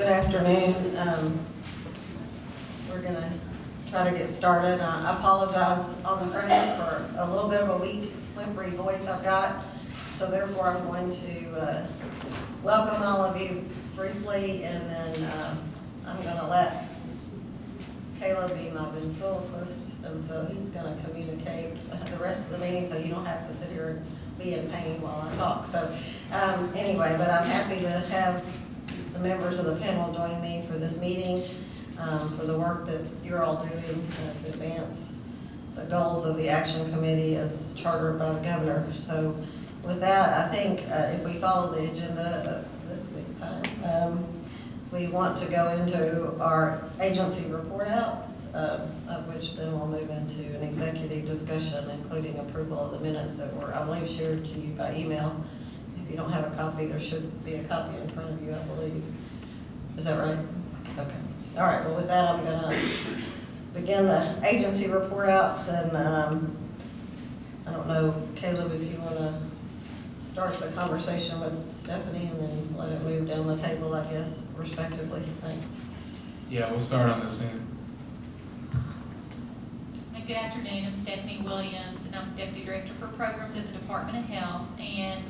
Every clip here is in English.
Good afternoon. We're going to try to get started. I apologize on the front end for a little bit of a weak, whimpery voice I've got. So therefore, I'm going to welcome all of you briefly, and then I'm going to let Caleb be my ventriloquist, and so he's going to communicate the rest of the meeting so you don't have to sit here and be in pain while I talk. So anyway, but I'm happy to have the members of the panel join me for this meeting, for the work that you're all doing to advance the goals of the Action Committee as chartered by the governor. So with that, I think if we follow the agenda this week time, we want to go into our agency report outs, of which then we'll move into an executive discussion, including approval of the minutes that were, I believe, shared to you by email. If you don't have a copy, there should be a copy in front of you, I believe. Is that right? Okay. All right, well, with that, I'm going to begin the agency report outs, and I don't know, Caleb, if you want to start the conversation with Stephanie and then let it move down the table, I guess, respectively. Thanks. Yeah, we'll start on this end. Good afternoon, I'm Stephanie Williams, and I'm Deputy Director for Programs at the Department of Health. And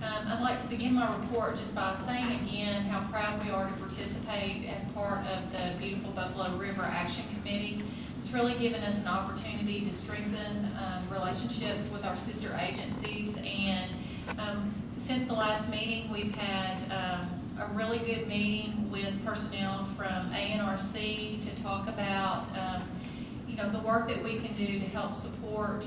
I'd like to begin my report just by saying again how proud we are to participate as part of the beautiful Buffalo River Action Committee. It's really given us an opportunity to strengthen relationships with our sister agencies, and since the last meeting, we've had a really good meeting with personnel from ANRC to talk about the work that we can do to help support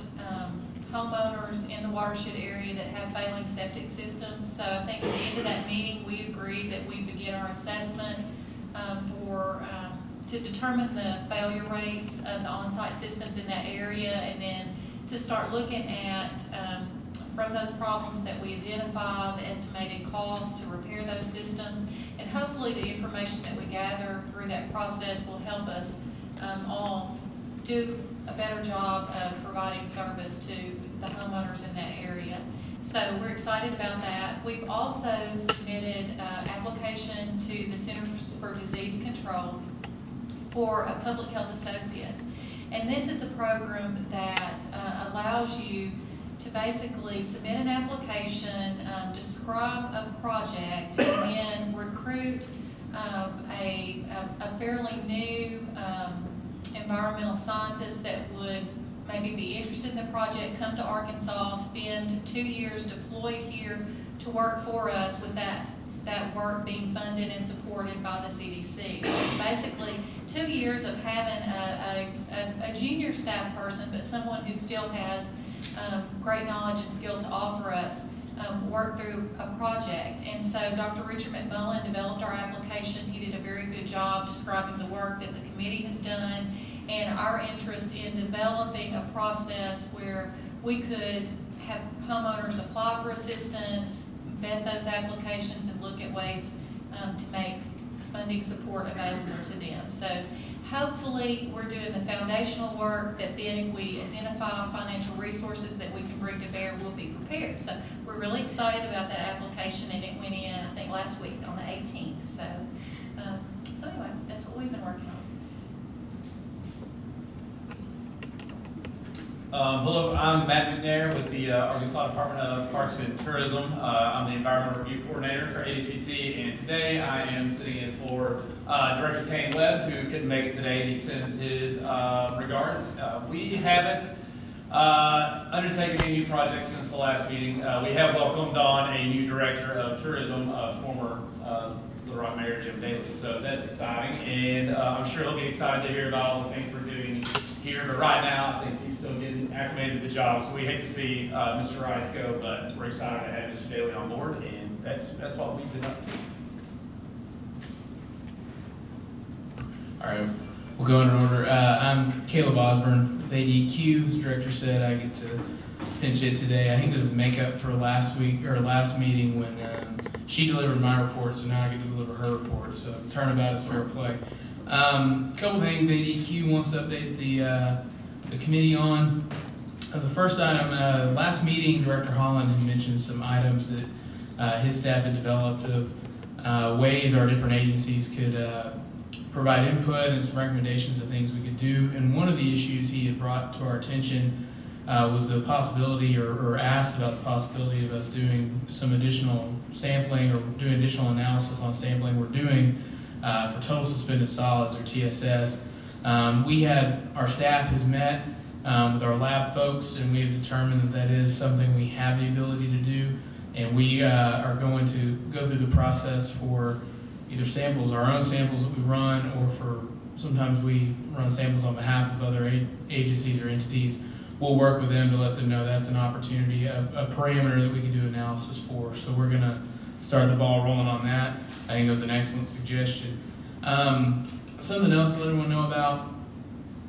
homeowners in the watershed area that have failing septic systems. So I think at the end of that meeting, we agreed that we begin our assessment to determine the failure rates of the on-site systems in that area, and then to start looking at from those problems that we identify, the estimated cost to repair those systems, and hopefully the information that we gather through that process will help us all do a better job of providing service to the homeowners in that area. So we're excited about that. We've also submitted an application to the Centers for Disease Control for a public health associate. And this is a program that allows you to basically submit an application, describe a project, and then recruit a fairly new environmental scientist that would maybe be interested in the project, come to Arkansas, spend 2 years deployed here to work for us with that work being funded and supported by the CDC. So it's basically 2 years of having a junior staff person, but someone who still has great knowledge and skill to offer us work through a project. And so Dr. Richard McMullen developed our application. He did a very good job describing the work that the committee has done and our interest in developing a process where we could have homeowners apply for assistance, vet those applications, and look at ways to make funding support available to them. So hopefully we're doing the foundational work that then if we identify financial resources that we can bring to bear, we'll be prepared. So we're really excited about that application, and it went in, I think, last week on the 18th. So, so anyway, that's what we've been working on. Hello, I'm Matt McNair with the Arkansas Department of Parks and Tourism. I'm the Environmental Review Coordinator for ADPT, and today I am sitting in for Director Kane Webb, who couldn't make it today, and he sends his regards. We haven't undertaken any new projects since the last meeting. We have welcomed on a new Director of Tourism, former Little Rock Mayor Jim Daly, so that's exciting, and I'm sure he'll be excited to hear about all the things we're doing here, but right now I think he's still getting acclimated to the job, so we hate to see Mr. Rice go, but we're excited to have Mr. Daly on board, and that's what we've been up to. All right, we'll go in order. I'm Caleb Osborne with ADQ. As the director said, I get to pinch hit today. I think this is makeup for last meeting when she delivered my report, so now I get to deliver her report. So turnabout is fair play. Couple things ADQ wants to update the committee on. The first item, last meeting, Director Holland had mentioned some items that his staff had developed of ways our different agencies could provide input and some recommendations of things we could do. And one of the issues he had brought to our attention was the possibility, or asked about the possibility of us doing some additional sampling or doing additional analysis on sampling we're doing for total suspended solids, or TSS. Our staff has met with our lab folks, and we have determined that that is something we have the ability to do, and we are going to go through the process for either samples, our own samples that we run, or for sometimes we run samples on behalf of other agencies or entities. We'll work with them to let them know that's an opportunity, a parameter that we can do analysis for. So we're going to start the ball rolling on that. I think it was an excellent suggestion. Something else to let everyone know about,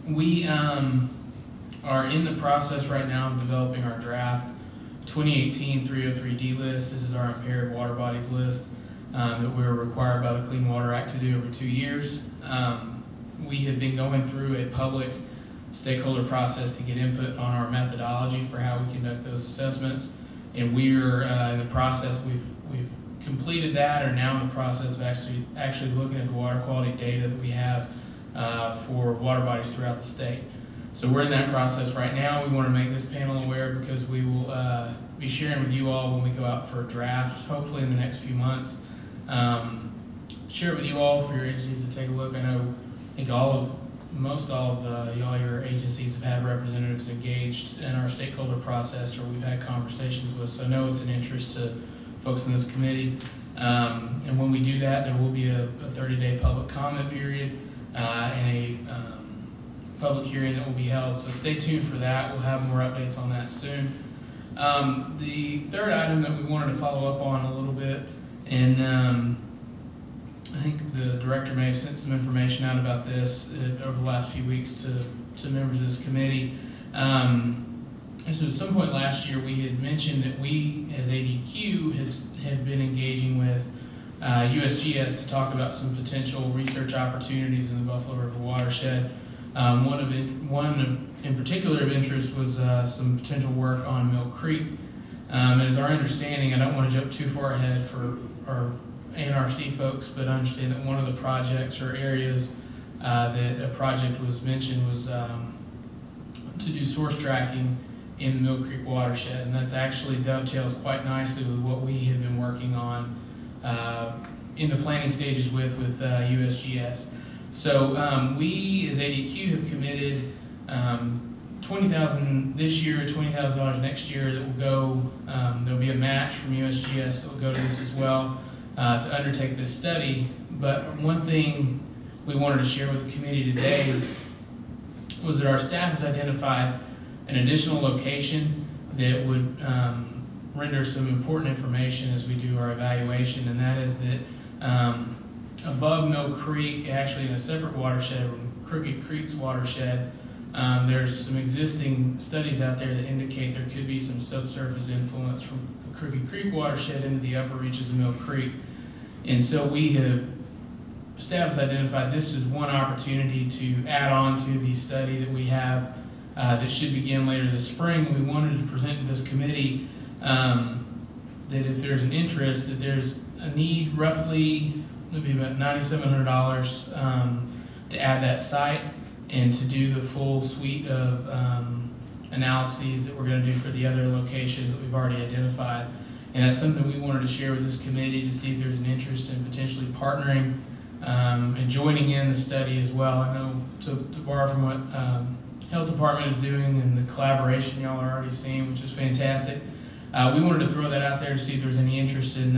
we are in the process right now of developing our draft 2018 303D list. This is our impaired water bodies list that we're required by the Clean Water Act to do every 2 years. We have been going through a public stakeholder process to get input on our methodology for how we conduct those assessments, and we're in the process. We've completed that, or now in the process of actually looking at the water quality data that we have for water bodies throughout the state. So we're in that process right now. We want to make this panel aware because we will be sharing with you all when we go out for a draft, hopefully in the next few months. Share it with you all for your agencies to take a look. I think most all of y'all, your agencies have had representatives engaged in our stakeholder process, or we've had conversations with, so I know it's an interest to folks in this committee. And when we do that, there will be a 30-day public comment period and a public hearing that will be held, so stay tuned for that. We'll have more updates on that soon. The third item that we wanted to follow up on a little bit, and I think the director may have sent some information out about this over the last few weeks to members of this committee. So at some point last year, we had mentioned that we, as ADQ, had been engaging with USGS to talk about some potential research opportunities in the Buffalo River watershed. One in particular of interest was some potential work on Mill Creek. And as our understanding, I don't want to jump too far ahead for our ANRC folks, but I understand that one of the projects or areas that a project was mentioned was to do source tracking in the Mill Creek watershed, and that's actually dovetails quite nicely with what we have been working on in the planning stages with USGS. So we as ADQ have committed $20,000 this year, $20,000 next year that will go, there'll be a match from USGS that will go to this as well to undertake this study. But one thing we wanted to share with the committee today was that our staff has identified an additional location that would render some important information as we do our evaluation, and that is that above Mill Creek, actually in a separate watershed, Crooked Creek's watershed, there's some existing studies out there that indicate there could be some subsurface influence from the Crooked Creek watershed into the upper reaches of Mill Creek. And so staff has identified this as one opportunity to add on to the study that we have that should begin later this spring. We wanted to present to this committee that if there's an interest, that there's a need roughly, it'll be about $9,700 to add that site and to do the full suite of analyses that we're going to do for the other locations that we've already identified. And that's something we wanted to share with this committee to see if there's an interest in potentially partnering and joining in the study as well. I know to borrow from what Health Department is doing and the collaboration y'all are already seeing, which is fantastic. We wanted to throw that out there to see if there's any interest in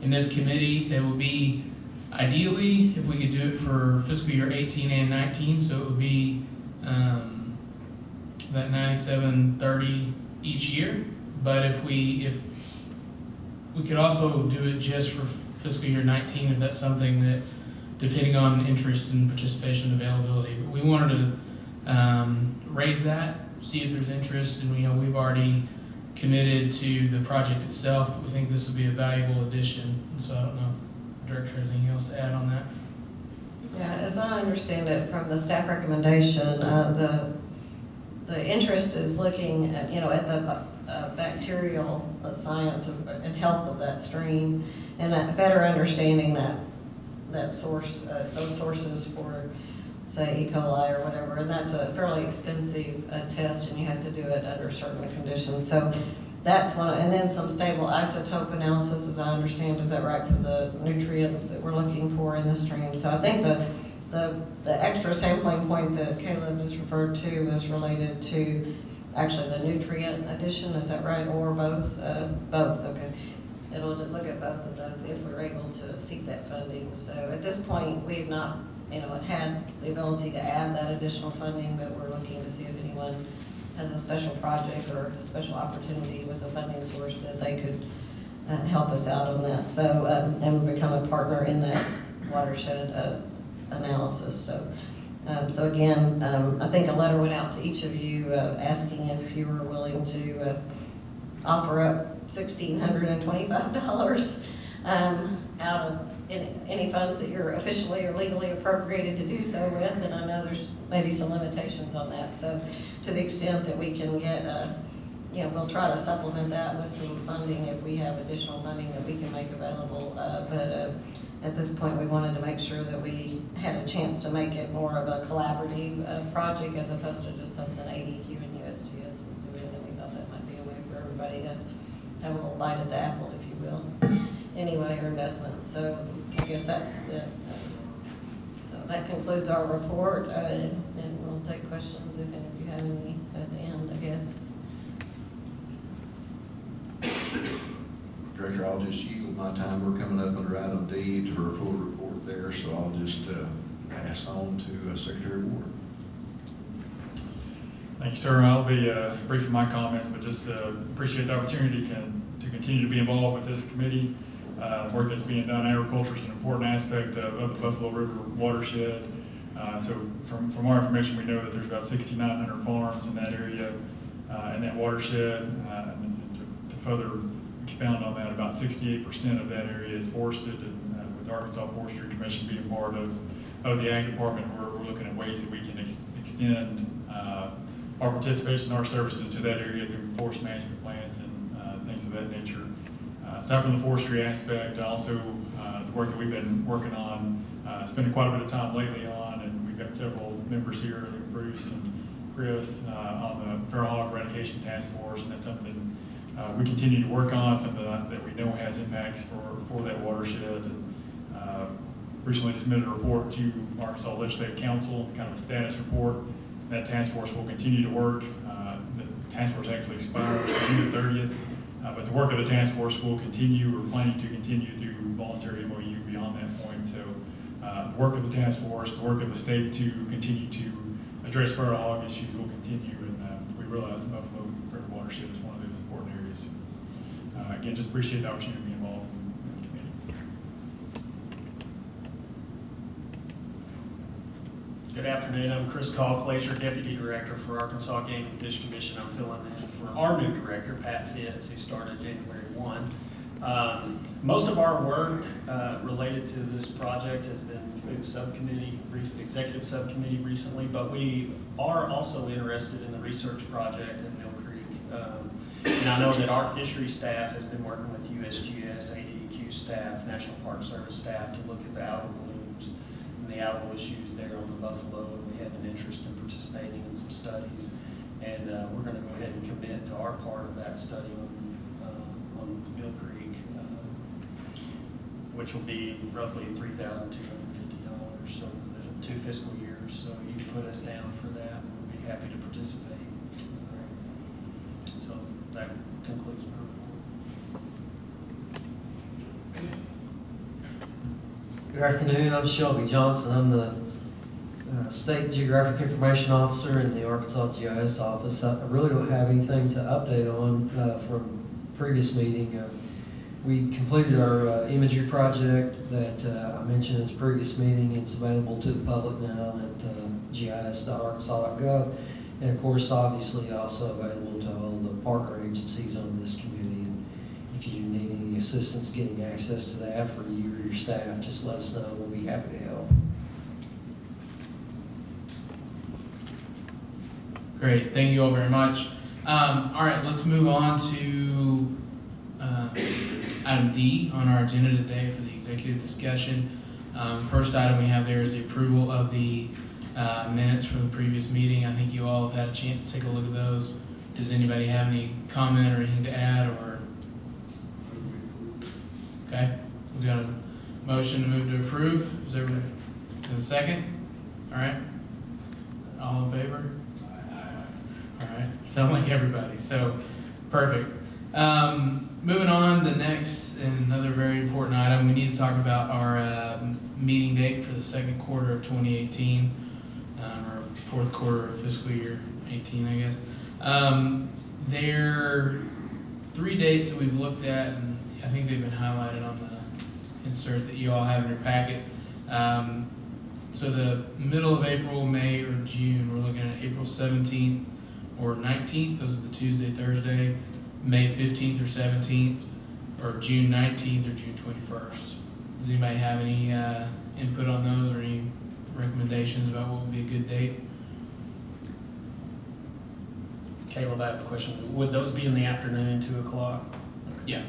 this committee. It would be ideally if we could do it for fiscal year 18 and 19, so it would be that $9,730 each year. But if we could also do it just for fiscal year 19, if that's something that, depending on interest and participation and availability. But we wanted to raise that, see if there's interest, and we've already committed to the project itself, but we think this would be a valuable addition. And so I don't know if the director has anything else to add on that. Yeah, as I understand it from the staff recommendation, the interest is looking at, at the bacterial science and health of that stream, and a better understanding that source, those sources for, say, E. coli or whatever, and that's a fairly expensive test, and you have to do it under certain conditions. So that's one, and then some stable isotope analysis, as I understand, is that right, for the nutrients that we're looking for in the stream. So I think the extra sampling point that Caleb just referred to is related to actually the nutrient addition, is that right, or both? Both, okay. It'll look at both of those if we're able to seek that funding. So at this point, we've not, had the ability to add that additional funding, but we're looking to see if anyone has a special project or a special opportunity with a funding source that they could help us out on that. So, and become a partner in that watershed analysis. So again, I think a letter went out to each of you asking if you were willing to offer up $1,625 out of any funds that you're officially or legally appropriated to do so with, and I know there's maybe some limitations on that. So to the extent that we can get, we'll try to supplement that with some funding if we have additional funding that we can make available. But at this point, we wanted to make sure that we had a chance to make it more of a collaborative project as opposed to just something ADQ and USGS was doing, and we thought that might be a way for everybody to have a little bite at the apple, if you will, anyway, or investment. So I guess that's it. So that concludes our report, and we'll take questions if any of you have any at the end, I guess. Director, I'll just yield my time. We're coming up under item D to our full report there, so I'll just pass on to Secretary Ward. Thank you, sir. I'll be brief in my comments, but just appreciate the opportunity to continue to be involved with this committee. Work that's being done, agriculture is an important aspect of the Buffalo River watershed. So from our information, we know that there's about 6,900 farms in that area, in that watershed. And to further expound on that, about 68% of that area is forested, and with the Arkansas Forestry Commission being part of the Ag Department, we're looking at ways that we can extend our participation, our services to that area through forest management plans and things of that nature. Aside from the forestry aspect, also the work that we've been working on, spending quite a bit of time lately on, and we've got several members here, Bruce and Chris, on the feral hog eradication task force, and that's something we continue to work on, something that we know has impacts for that watershed. And, recently submitted a report to Arkansas Legislative Council, kind of a status report. That task force will continue to work. The task force actually expires June 30th, but the work of the task force will continue. We're planning to continue through voluntary MOU beyond that point. So the work of the task force, the work of the state to continue to address feral hog issues will continue, and we realize the Buffalo River watershed is one of those important areas. Again, just appreciate the opportunity to be involved in the committee. Good afternoon. I'm Chris Call-Claser, Deputy Director for Arkansas Game and Fish Commission. I'm filling in for our new director, Pat Fitz, who started January 1. Most of our work related to this project has been through executive subcommittee recently, but we are also interested in the research project at Mill Creek. And I know that our fishery staff has been working with USGS, ADQ staff, National Park Service staff to look at the algal blooms and the algal issues there on the Buffalo, and we have an interest in participating in some studies. And we're going to go ahead and commit to our part of that study on Mill Creek, which will be roughly $3,250. So there's 2 fiscal years, so you can put us down for that. We'll be happy to participate. So that concludes my report. Good afternoon. I'm Shelby Johnson. I'm the State Geographic Information Officer in the Arkansas GIS office. I really don't have anything to update on from previous meeting. We completed our imagery project that I mentioned at the previous meeting. It's available to the public now at gis.arkansas.gov. And of course, obviously also available to all the partner agencies on this committee. And if you need any assistance getting access to that for you or your staff, just let us know. We'll be happy to help. Great, thank you all very much. All right, let's move on to item D on our agenda today for the executive discussion. First item we have there is the approval of the minutes from the previous meeting. I think you all have had a chance to take a look at those. Does anybody have any comment or anything to add, or? Okay, we got a motion to move to approve. Is there a second? All right. All in favor? All right. Sound like everybody. So, perfect. Moving on, the next and another very important item, we need to talk about our meeting date for the second quarter of 2018, or fourth quarter of fiscal year 18, I guess. There are 3 dates that we've looked at, and I think they've been highlighted on the insert that you all have in your packet. So the middle of April, May, or June, we're looking at April 17th or 19th. Those are the Tuesday, Thursday. May 15th or 17th, or June 19th or June 21st. Does anybody have any input on those, or any recommendations about what would be a good date? Caleb, I have a question. Would those be in the afternoon, 2 o'clock? Yeah.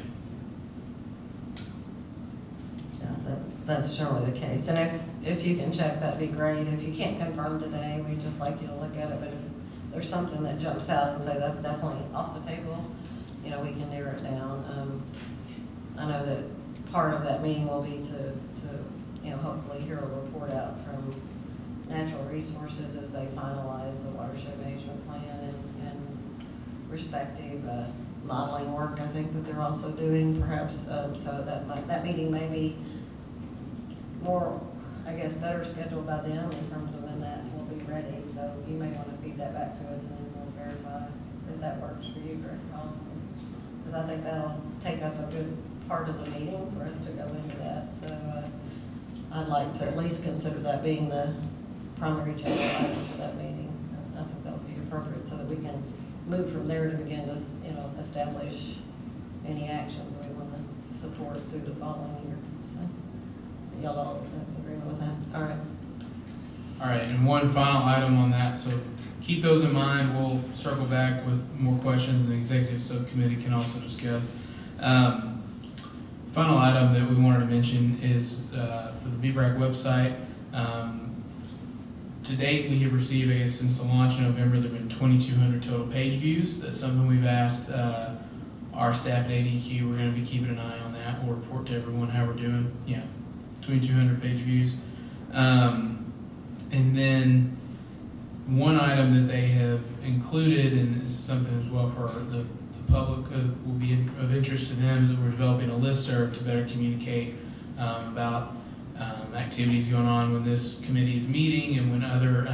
Yeah, that's generally the case. And if you can check, that'd be great. If you can't confirm today, we'd just like you to look at it. But if there's something that jumps out and say that's definitely off the table, you know, we can narrow it down. I know that part of that meeting will be to you know, hopefully hear a report out from Natural Resources as they finalize the watershed management plan and respective modeling work I think that they're also doing perhaps. So that meeting may be more, I guess, better scheduled by them in terms of when that will be ready. So you may want to feed that back to us and then we'll verify that that works for you, Director Hall. Because I think that'll take up a good part of the meeting for us to go into that. So I'd like to at least consider that being the primary agenda item for that meeting. I think that would be appropriate so that we can move from there to begin to, you know, establish any actions we want to support through the following year. So y'all all in agreement with that? All right. All right, and one final item on that, so keep those in mind. We'll circle back with more questions, and the executive subcommittee can also discuss. Final item that we wanted to mention is for the BBRAC website. To date, we have received, I guess, since the launch in November, there have been 2,200 total page views. That's something we've asked our staff at ADQ. We're going to be keeping an eye on that. We'll report to everyone how we're doing. Yeah, 2,200 page views. And then one item that they have included, and this is something as well for the public will be of interest to them, is that we're developing a listserv to better communicate about activities going on when this committee is meeting and when other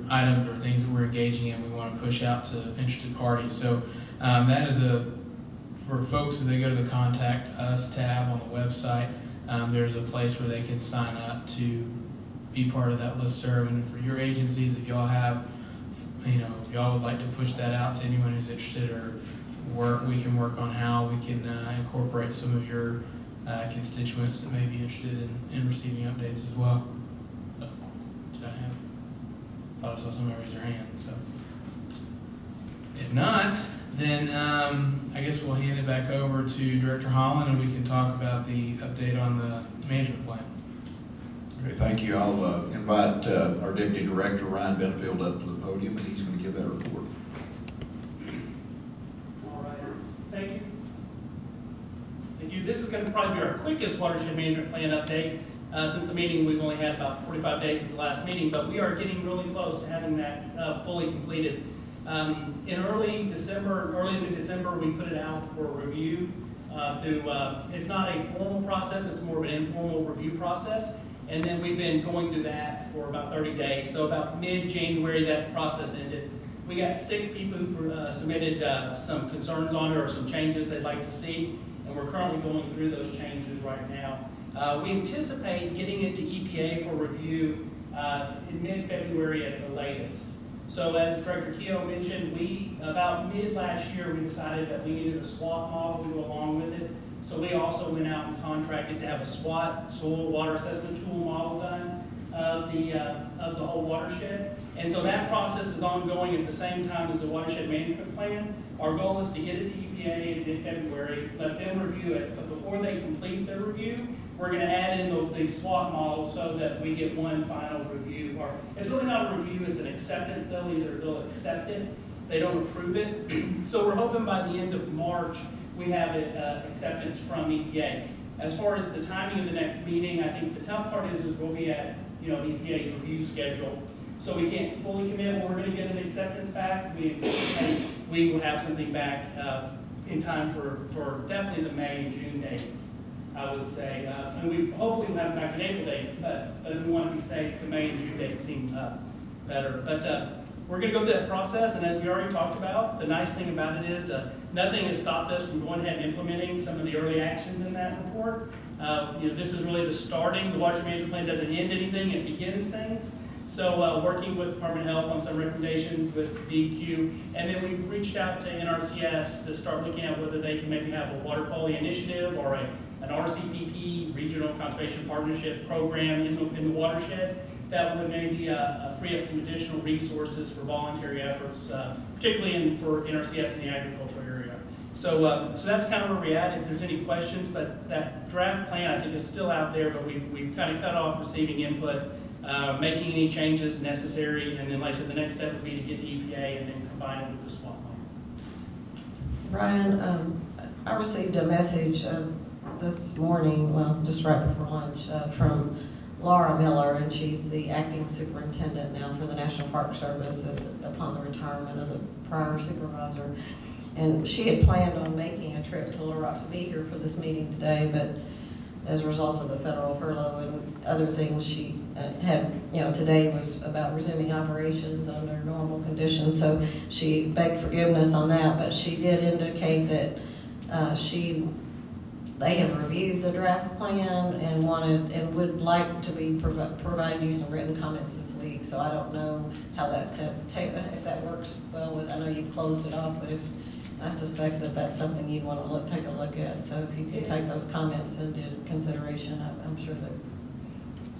items or things that we're engaging in we want to push out to interested parties. So that is for folks, if they go to the Contact Us tab on the website, there's a place where they can sign up to be part of that listserv. And for your agencies, if y'all have, you know, if y'all would like to push that out to anyone who's interested, or we can work on how we can incorporate some of your constituents that may be interested in receiving updates as well. Did I have? Thought I saw somebody raise their hand. So if not, then I guess we'll hand it back over to Director Holland, and we can talk about the update on the management plan. Okay, thank you. I'll invite our Deputy Director, Ryan Benefield, up to the podium, and he's going to give that report. All right, thank you. Thank you. This is going to probably be our quickest watershed management plan update. Since the meeting, we've only had about 45 days since the last meeting, but we are getting really close to having that fully completed. In early to December, we put it out for review it's not a formal process, it's more of an informal review process. And then we've been going through that for about 30 days. So about mid-January, that process ended. We got 6 people who submitted some concerns on it or some changes they'd like to see, and we're currently going through those changes right now. We anticipate getting it to EPA for review in mid-February at the latest. So as Director Keogh mentioned, about mid last year, we decided that we needed a SWOT model to go along with it. So we also went out and contracted to have a SWOT, soil water assessment tool model done. of the whole watershed. And so that process is ongoing at the same time as the watershed management plan. Our goal is to get it to EPA in February, let them review it, but before they complete their review, we're gonna add in the SWOT model so that we get one final review. Or it's really not a review, it's an acceptance. They'll accept it, they don't approve it. So we're hoping by the end of March, we have it, acceptance from EPA. As far as the timing of the next meeting, I think the tough part is we'll be at, EPA's review schedule. So we can't fully commit, we're gonna get an acceptance back. We anticipate we will have something back in time for definitely the May and June dates, I would say. And we hopefully will have it back in April dates, but we want to be safe. The May and June dates seem better. But we're gonna go through that process, and as we already talked about, the nice thing about it is nothing has stopped us from going ahead and implementing some of the early actions in that report. This is really the starting. The water management plan doesn't end anything, it begins things. So working with Department of Health on some recommendations with DEQ, and then we reached out to NRCS to start looking at whether they can maybe have a water quality initiative or an RCPP, Regional Conservation Partnership Program in the watershed that would maybe free up some additional resources for voluntary efforts, particularly for NRCS in the agricultural area. So that's kind of where we're at. If there's any questions, but that draft plan I think is still out there, but we've kind of cut off receiving input. Making any changes necessary, and then like I said, the next step would be to get to EPA and then combine it with the SWOT model. Brian, I received a message this morning, well, just right before lunch, from Laura Miller, and she's the acting superintendent now for the National Park Service upon the retirement of the prior supervisor. And she had planned on making a trip to Little Rock to be here for this meeting today, but as a result of the federal furlough and other things, she had, today was about resuming operations under normal conditions, so she begged forgiveness on that, but she did indicate that they have reviewed the draft plan and would like to provide you some written comments this week. So I don't know how if that works well with, I know you closed it off, but I suspect that that's something you'd want to take a look at. So if you could take those comments into consideration, I'm sure that.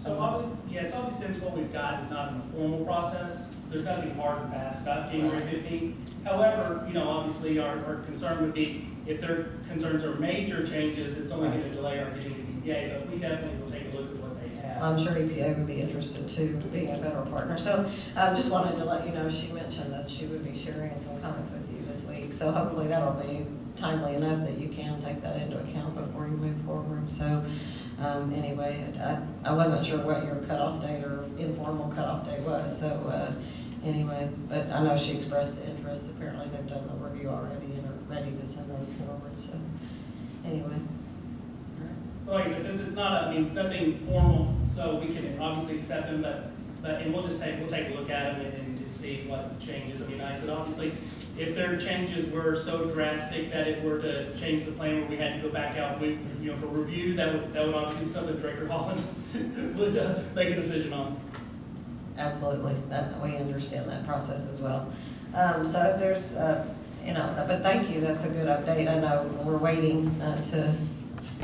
So obviously, since what we've got is not in a formal process, there's got to be hard and fast about January 15th. However, obviously our concern would be if their concerns are major changes, it's only going to delay our getting to EPA, but we definitely will take a look at what they have. I'm sure EPA would be interested too, being a federal partner. So I just wanted to let you know, she mentioned that she would be sharing some comments with you this week. So hopefully that'll be timely enough that you can take that into account before you move forward. So anyway, I wasn't sure what your cutoff date or informal cutoff date was. So anyway, but I know she expressed the interest. Apparently they've done the review already and are ready to send those forward. So anyway. Well, like I said, since it's not, it's nothing formal, so we can obviously accept them, and we'll take a look at them and see what changes. I said obviously, if their changes were so drastic that it were to change the plan where we had to go back out, for review, that would obviously be something Director Holland would make a decision on. Absolutely, we understand that process as well. So if there's, but thank you, that's a good update. I know we're waiting to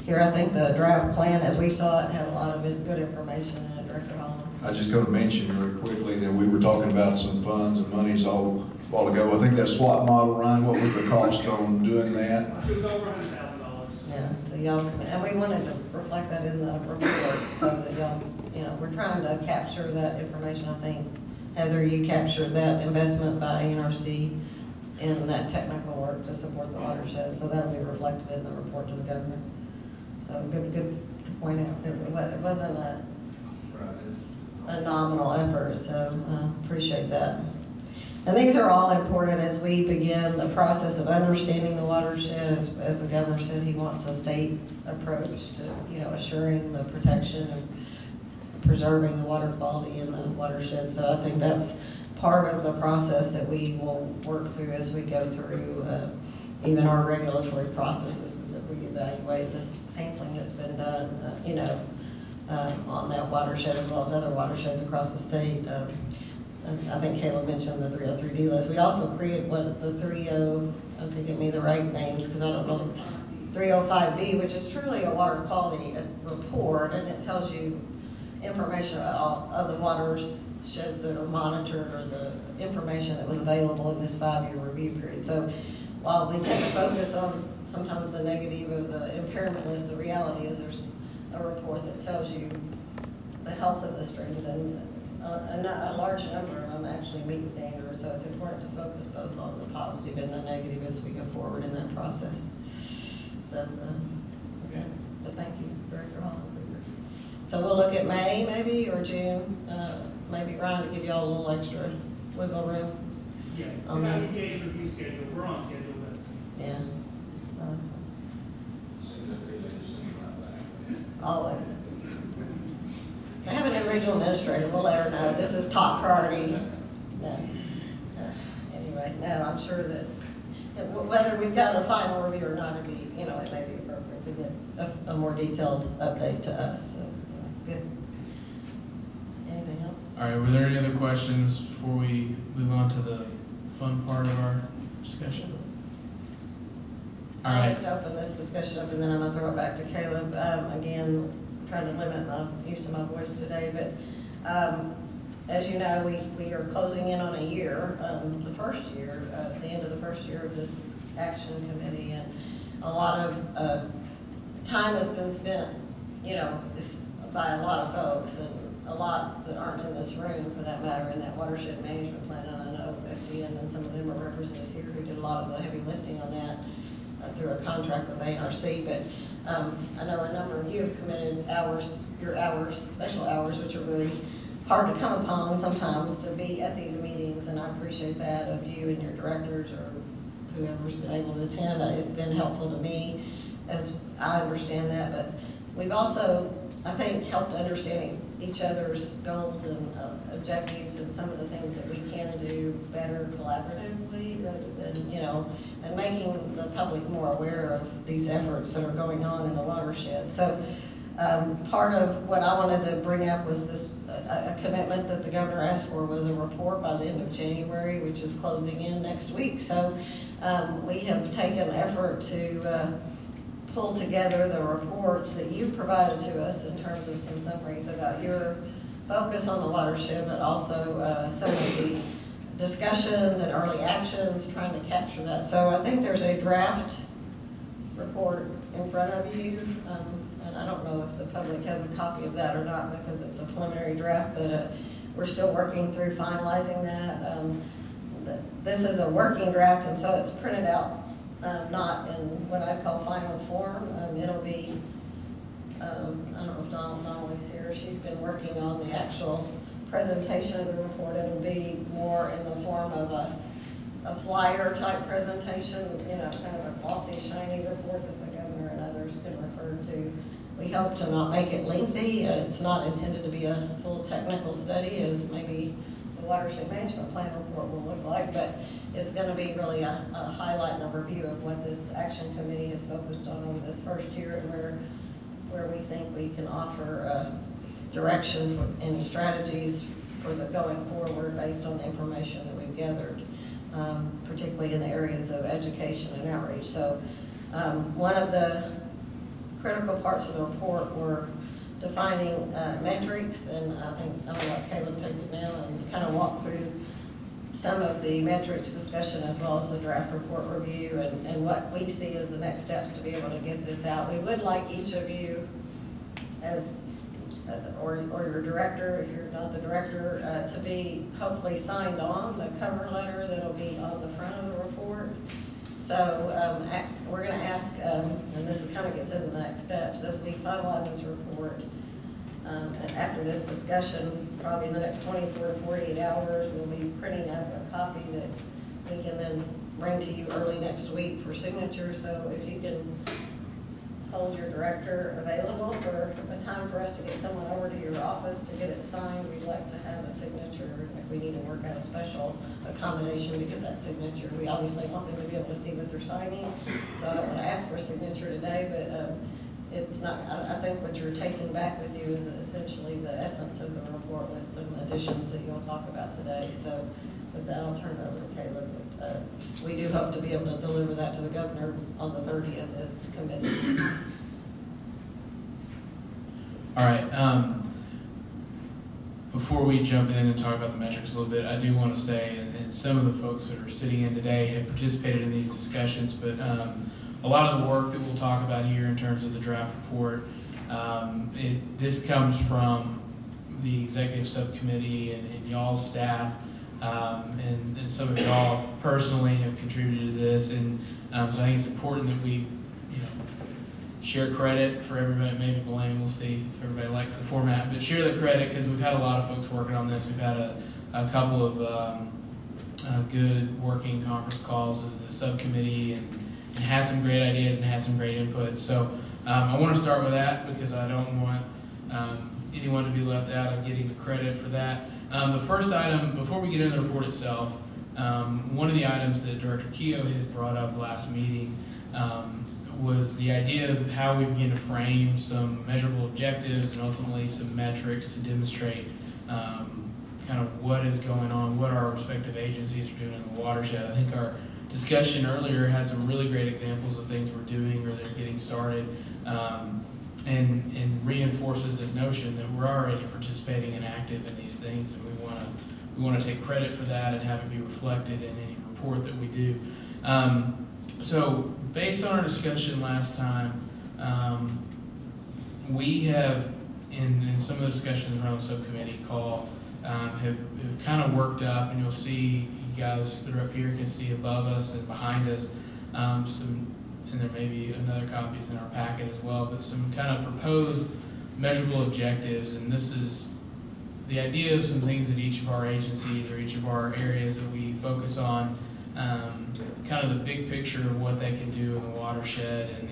hear, I think the draft plan, as we saw it, had a lot of good information in it, Director Holland. I was just going to mention very quickly that we were talking about some funds and monies all a while ago. I think that SWOT model, Ryan, what was the cost on doing that? It was over $100,000. Yeah, so y'all, and we wanted to reflect that in the report so that y'all, we're trying to capture that information. I think, Heather, you captured that investment by NRC in that technical work to support the watershed, so that'll be reflected in the report to the governor. So good to point out. It wasn't a nominal effort, so appreciate that. And these are all important as we begin the process of understanding the watershed. As the governor said, he wants a state approach to, assuring the protection and preserving the water quality in the watershed. So I think that's part of the process that we will work through as we go through even our regulatory processes, is that we evaluate this sampling that's been done, on that watershed as well as other watersheds across the state. And I think Caleb mentioned the 303D list. We also created I think give me the right names because I don't know, 305B, which is truly a water quality report, and it tells you information about all of the watersheds that are monitored or the information that was available in this 5-year review period. So while we tend to focus on sometimes the negative of the impairment list, the reality is there's a report that tells you the health of the streams, and a large number of them actually meet standards. So it's important to focus both on the positive and the negative as we go forward in that process. So, okay. But thank you, Director Holland. So we'll look at May maybe, or June, maybe Ryan, to give y'all a little extra wiggle room. Yeah, On we have that. a PA's review schedule, we're on schedule, but Yeah. No, that's fine. Always. They have an original administrator, we'll let her know, this is top priority. No. Anyway, no, I'm sure that, whether we've got a final review or not, it'd be, it may be appropriate to get a more detailed update to us, so, good. Anything else? All right, were there any other questions before we move on to the fun part of our discussion? All I'll right. just open this discussion up, and then I'm gonna throw it back to Caleb. Again, trying to limit my use of my voice today, but as you know, we are closing in on a year, the first year, the end of the first year of this action committee, and a lot of time has been spent, by a lot of folks, and a lot that aren't in this room, for that matter, in that watershed management plan. And I know FDN and some of them are represented here who did a lot of the heavy lifting on that through a contract with ANRC. But I know a number of you have committed your hours, special hours, which are very hard to come upon sometimes, to be at these meetings, and I appreciate that of you and your directors or whoever's been able to attend. It's been helpful to me as I understand that, but we've also, I think, helped understanding each other's goals and objectives and some of the things that we can do better collaboratively rather than, and making the public more aware of these efforts that are going on in the watershed. So part of what I wanted to bring up was this, a commitment that the governor asked for was a report by the end of January, which is closing in next week. So we have taken effort to pull together the reports that you provided to us in terms of some summaries about your focus on the watershed, but also some of the discussions and early actions, trying to capture that. So I think there's a draft report in front of you, and I don't know if the public has a copy of that or not, because it's a preliminary draft, but we're still working through finalizing that. This is a working draft, and so it's printed out not in what I call final form. It'll be, I don't know if Donnelly's here, she's been working on the actual presentation of the report. It'll be more in the form of a flyer type presentation, kind of a glossy, shiny report that the governor and others can refer to. We hope to not make it lengthy. It's not intended to be a full technical study as maybe the watershed management plan report will look like, but it's going to be really a highlight and a review of what this action committee has focused on over this first year, and where we think we can offer direction and strategies for the going forward based on the information that we've gathered, particularly in the areas of education and outreach. So one of the critical parts of the report were defining metrics, and I think I'm going to let Caleb take it now and kind of walk through some of the metrics discussion as well as the draft report review and what we see as the next steps to be able to get this out. We would like each of you as, or your director, if you're not the director, to be hopefully signed on the cover letter that'll be on the front of the report. So we're going to ask, and this kind of gets into the next steps, as we finalize this report, and after this discussion, probably in the next 24 to 48 hours, we'll be printing up a copy that we can then bring to you early next week for signature. So if you can hold your director available for a time for us to get someone over to your office to get it signed, we'd like to have a signature. If we need to work out a special accommodation to get that signature, we obviously want them to be able to see what they're signing. So I don't want to ask for a signature today, but it's not, I think what you're taking back with you is essentially the essence of the report with some additions that you'll talk about today. So with that, I'll turn it over to Caleb. We do hope to be able to deliver that to the governor on the 30th as committed. All right. before we jump in and talk about the metrics a little bit, I do want to say, and some of the folks that are sitting in today have participated in these discussions, but a lot of the work that we'll talk about here in terms of the draft report, this comes from the executive subcommittee and y'all's staff, and some of y'all personally have contributed to this, and so I think it's important that we, share credit for everybody. Maybe blame, we'll see if everybody likes the format, but share the credit because we've had a lot of folks working on this. We've had a couple of good working conference calls as the subcommittee and had some great ideas and had some great input. So I want to start with that because I don't want anyone to be left out of getting the credit for that. The first item, before we get into the report itself, one of the items that Director Keogh had brought up last meeting was the idea of how we begin to frame some measurable objectives and ultimately some metrics to demonstrate kind of what is going on, what our respective agencies are doing in the watershed. I think our discussion earlier had some really great examples of things we're doing or that are getting started, and reinforces this notion that we're already participating and active in these things, and we want to take credit for that and have it be reflected in any report that we do. So based on our discussion last time, we have, in some of the discussions around the subcommittee call, have kind of worked up, and you'll see, you guys that are up here can see above us and behind us, some, and there may be another copies in our packet as well, but some kind of proposed measurable objectives, and this is the idea of some things that each of our agencies or each of our areas that we focus on, kind of the big picture of what they can do in the watershed, and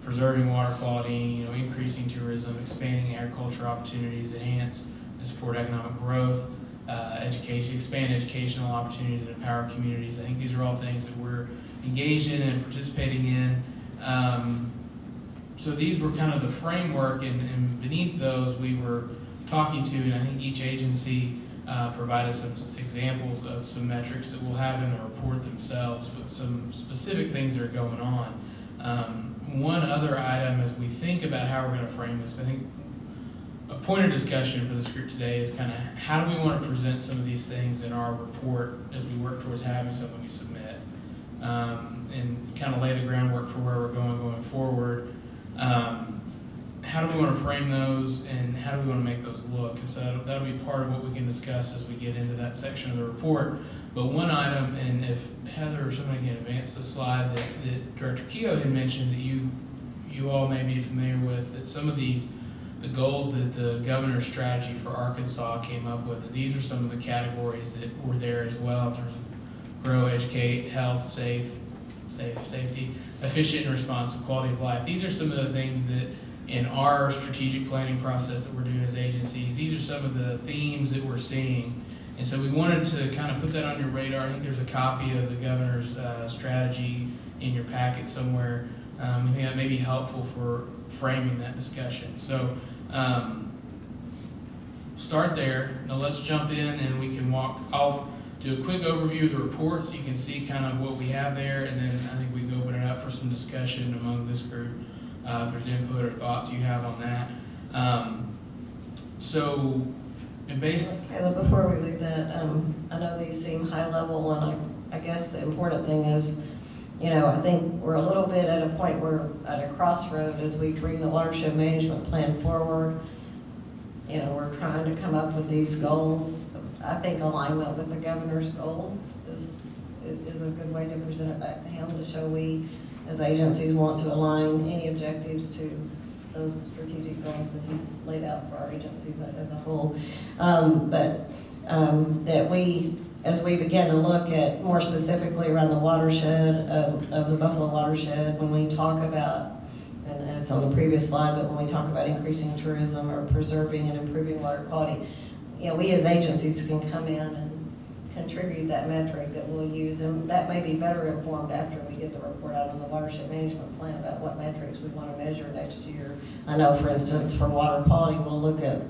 preserving water quality, increasing tourism, expanding agriculture opportunities, enhance and support economic growth, education, expand educational opportunities, and empower communities. I think these are all things that we're engaged in and participating in. So these were kind of the framework, and beneath those we were talking to, and I think each agency provided some examples of some metrics that we'll have in the report themselves, but some specific things that are going on. One other item as we think about how we're going to frame this, I think a point of discussion for this group today is kind of how do we want to present some of these things in our report as we work towards having something we submit, and kind of lay the groundwork for where we're going forward. How do we want to frame those, and how do we want to make those look? And so that'll be part of what we can discuss as we get into that section of the report. But one item, and if Heather or somebody can advance the slide that Director Keogh had mentioned that you all may be familiar with, that some of the goals that the governor's strategy for Arkansas came up with, that these are some of the categories that were there as well in terms of grow, educate, health, safety, efficient and responsive, quality of life. These are some of the things that in our strategic planning process that we're doing as agencies, these are some of the themes that we're seeing. And so we wanted to kind of put that on your radar. I think there's a copy of the governor's strategy in your packet somewhere. I think that may be helpful for framing that discussion. So start there. Now let's jump in and we can walk. I'll do a quick overview of the report so you can see kind of what we have there, and then I think we can open it up for some discussion among this group. If there's input or thoughts you have on that. Caleb, before we leave that, I know these seem high level, and I guess the important thing is, I think we're a little bit at a point where at a crossroad as we bring the watershed management plan forward. We're trying to come up with these goals. I think alignment with the governor's goals is a good way to present it back to him, to show we as agencies want to align any objectives to those strategic goals that he's laid out for our agencies as a whole. That we, as we begin to look at more specifically around the watershed of the Buffalo watershed, when we talk about, and it's on the previous slide, but when we talk about increasing tourism or preserving and improving water quality, we as agencies can come in and contribute that metric that we'll use, and that may be better informed after we get the report out on the watershed management plan about what metrics we want to measure next year. I know, for instance, for water quality, we'll look at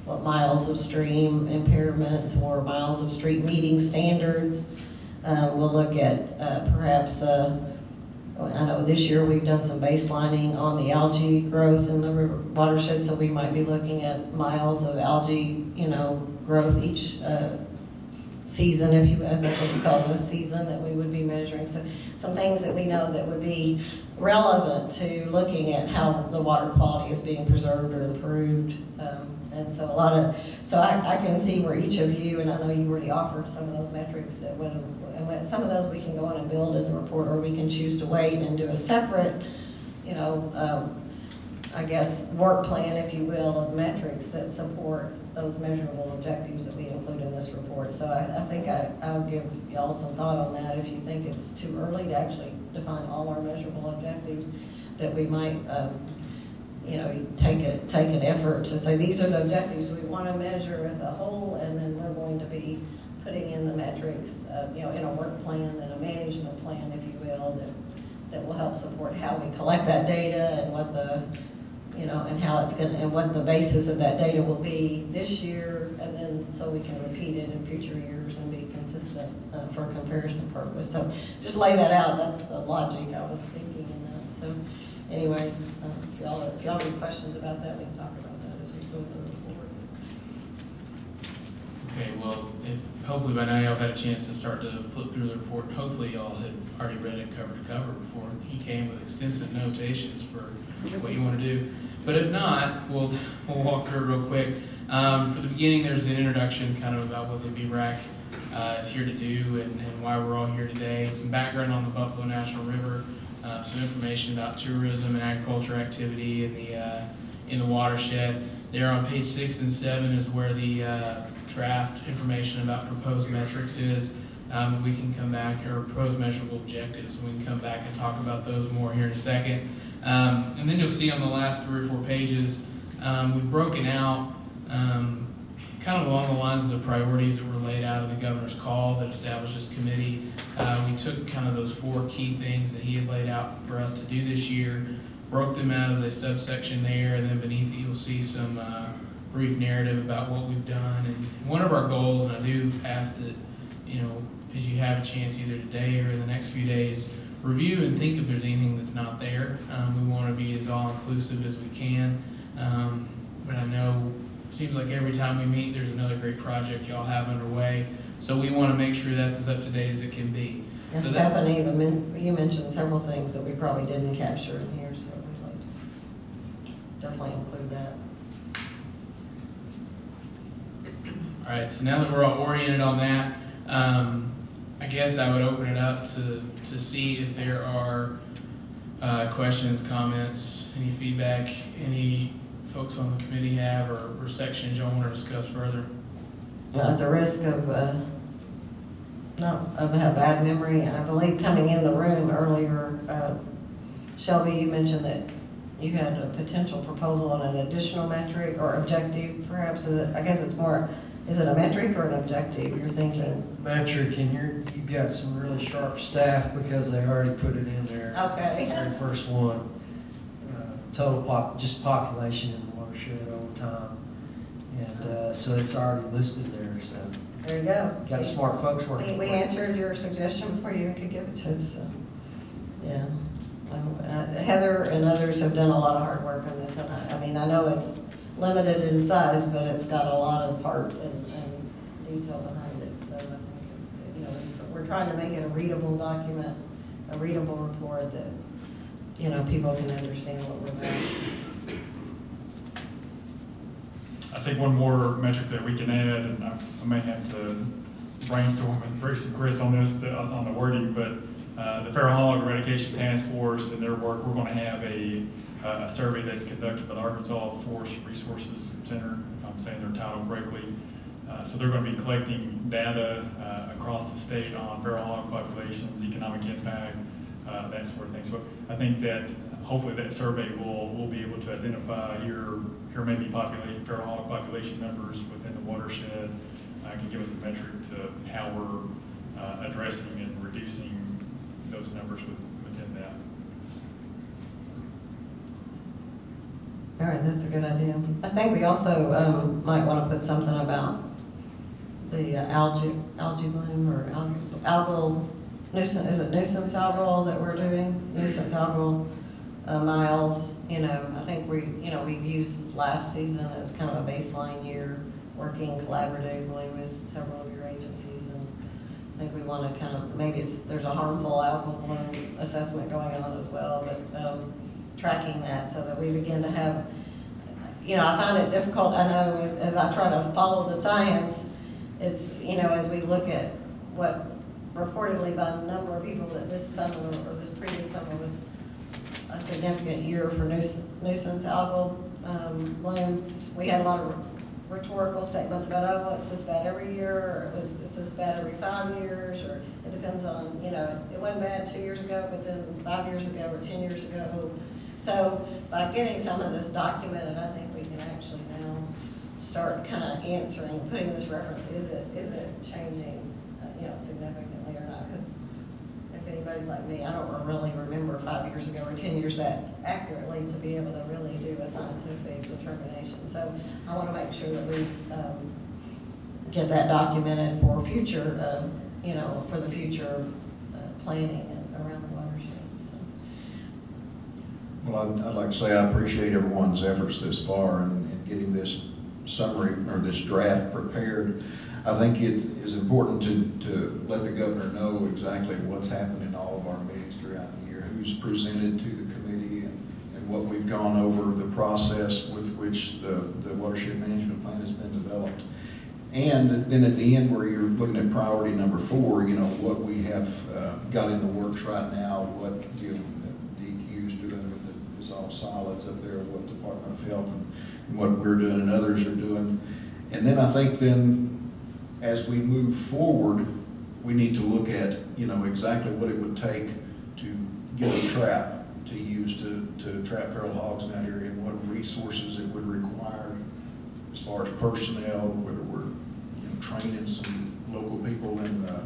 what miles of stream impairments or miles of street meeting standards. We'll look at perhaps, I know this year we've done some baselining on the algae growth in the river watershed, so we might be looking at miles of algae, growth each season, if you, as I think it's called, this season, that we would be measuring. So some things that we know that would be relevant to looking at how the water quality is being preserved or improved. And so I can see where each of you, and I know you already offered some of those metrics, that when some of those we can go on and build in the report, or we can choose to wait and do a separate, I guess, work plan, if you will, of metrics that support those measurable objectives that we include in this report. So I think I'll give y'all some thought on that. If you think it's too early to actually define all our measurable objectives, that we might, take an effort to say, these are the objectives we want to measure as a whole, and then we're going to be putting in the metrics, in a work plan and a management plan, if you will, that will help support how we collect that data and what the, and how it's going to, and what the basis of that data will be this year, and then so we can repeat it in future years and be consistent for comparison purpose. So just lay that out. That's the logic I was thinking in that. So anyway, if y'all have any questions about that, we can talk about that as we go through the report. Okay, well, if hopefully by now y'all had a chance to start to flip through the report. Hopefully y'all had already read it cover to cover before he came with extensive notations for what you want to do. But if not, we'll walk through it real quick. For the beginning, there's an introduction kind of about what the BRAC is here to do and why we're all here today. Some background on the Buffalo National River, some information about tourism and agriculture activity in the watershed. There on page 6 and 7 is where the draft information about proposed metrics is. We can come back, or proposed measurable objectives. We can come back and talk about those more here in a second. And then you'll see on the last 3 or 4 pages, we've broken out kind of along the lines of the priorities that were laid out in the governor's call that established this committee. We took kind of those 4 key things that he had laid out for us to do this year, broke them out as a subsection there, and then beneath it you'll see some brief narrative about what we've done. And one of our goals, and I do ask that, as you have a chance either today or in the next few days, review and think if there's anything that's not there. We want to be as all-inclusive as we can. But I know it seems like every time we meet, there's another great project y'all have underway. So we want to make sure that's as up-to-date as it can be. And So Stephanie, you mentioned several things that we probably didn't capture in here, so we'd like to definitely include that. All right, so now that we're all oriented on that, I guess I would open it up to see if there are questions, comments, any feedback, any folks on the committee have, or sections y'all want to discuss further. At the risk of a bad memory, and I believe coming in the room earlier, Shelby, you mentioned that you had a potential proposal on an additional metric or objective, perhaps. Is it a metric or an objective you're thinking? Metric, and you've got some really sharp staff because they already put it in there. Okay. The very first one, total population in the watershed over time. And so it's already listed there, so. There you go. Got See, smart folks working. we answered your suggestion before you could give it to us, so, yeah. Heather and others have done a lot of hard work on this, and I know it's limited in size, but it's got a lot of heart and detail behind it, so I think, we're trying to make it a readable document, a readable report that, people can understand what we're about. I think one more metric that we can add, and I may have to brainstorm with Bruce and Chris on this, on the wording, but the Feral Hog Eradication Task Force and their work, we're going to have a survey that's conducted by the Arkansas Forest Resources Center, if I'm saying their title correctly. So they're going to be collecting data across the state on feral hog populations, economic impact, that sort of thing. So I think that hopefully that survey will be able to identify here may be feral hog population numbers within the watershed. Can give us a metric to how we're addressing and reducing those numbers within that. All right, that's a good idea. I think we also might want to put something about the algae bloom or algal nuisance. Is it nuisance algal that we're doing? Nuisance algal miles. I think we've used last season as kind of a baseline year working collaboratively with several of your agencies, and I think we want to kind of, maybe there's a harmful algal bloom assessment going on as well, but tracking that so that we begin to have, I find it difficult, I know, as I try to follow the science, it's, as we look at what reportedly by the number of people that this summer or this previous summer was a significant year for nuisance algal bloom. We had a lot of rhetorical statements about, oh, it's this bad every year, or it's this bad every 5 years, or it depends on, it wasn't bad 2 years ago, but then 5 years ago or 10 years ago. So by getting some of this documented, I think we can actually now start kind of answering, putting this reference, is it changing, significantly or not? Because if anybody's like me, I don't really remember 5 years ago or 10 years that accurately to be able to really do a scientific determination. So I want to make sure that we get that documented for future, for the future planning around the watershed. So. Well, I'd like to say I appreciate everyone's efforts this far in getting this summary or this draft prepared. I think it is important to let the governor know exactly what's happened in all of our meetings throughout the year, who's presented to the committee, and what we've gone over, the process with which the watershed management plan has been developed. And then at the end, where you're looking at priority number 4, what we have got in the works right now, what DEQ's doing with the dissolved solids up there, what Department of Health and what we're doing and others are doing. And then I think as we move forward, we need to look at, exactly what it would take to get a trap to use to trap feral hogs in that area, and what resources it would require as far as personnel, whether we're training some local people in the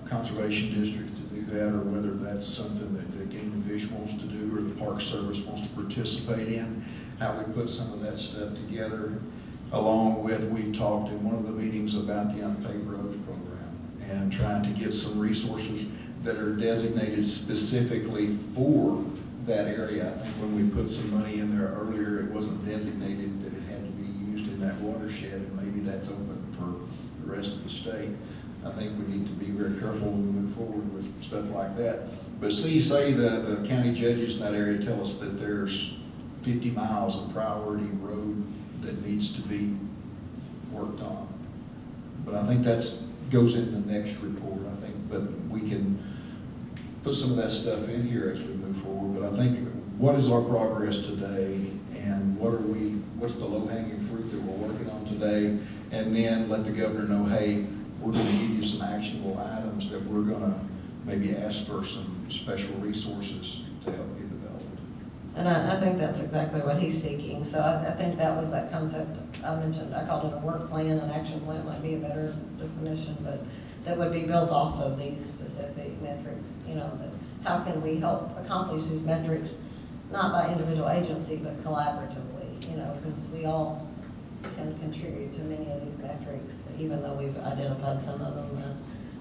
conservation district to do that, or whether that's something that the Game and Fish wants to do, or the Park Service wants to participate in, how we put some of that stuff together. Along with, we've talked in one of the meetings about the unpaved roads program and trying to get some resources that are designated specifically for that area. I think when we put some money in there earlier, it wasn't designated that it had to be used in that watershed, and maybe that's open for the rest of the state. I think we need to be very careful when we move forward with stuff like that. But say the county judges in that area tell us that there's 50 miles of priority road that needs to be worked on. But I think that goes in the next report, I think. But we can put some of that stuff in here as we move forward. But I think, what is our progress today, and what's the low-hanging fruit that we're working on today? And then let the governor know, hey, we're going to give you some actionable items that we're going to maybe ask for some special resources to help you develop. And I think that's exactly what he's seeking. So I think that was that concept I mentioned. I called it a work plan. An action plan might be a better definition, but that would be built off of these specific metrics. That how can we help accomplish these metrics, not by individual agency, but collaboratively, because we all can contribute to many of these metrics, even though we've identified some of them.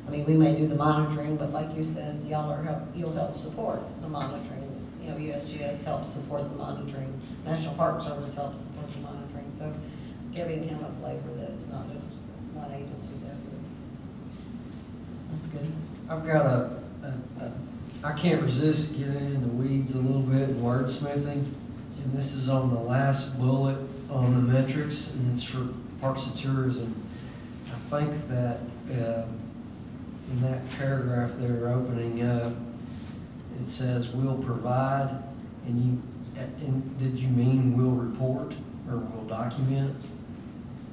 We may do the monitoring, but like you said, you'll help support the monitoring. USGS helps support the monitoring. National Park Service helps support the monitoring. So giving him a flavor that it's not just one agency's efforts. That's good. I've got I can't resist getting in the weeds a little bit in wordsmithing. And this is on the last bullet on the metrics, and it's for Parks and Tourism. I think that in that paragraph they're opening up, it says will provide, and did you mean will report or will document?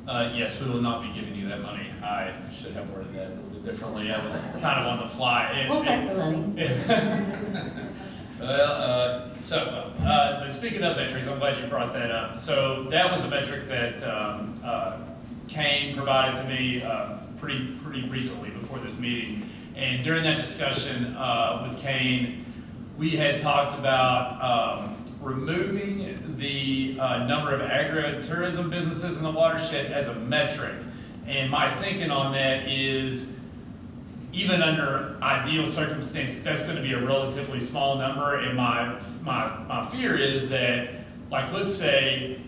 Yes, we will not be giving you that money. I should have worded that a little bit differently. I was kind of on the fly. We'll take the money. Well, but speaking of metrics, I'm glad you brought that up. So that was a metric that Kane provided to me pretty recently before this meeting. And during that discussion with Kane, we had talked about removing the number of agritourism businesses in the watershed as a metric. And my thinking on that is, even under ideal circumstances, that's going to be a relatively small number. And my fear is that, like, let's say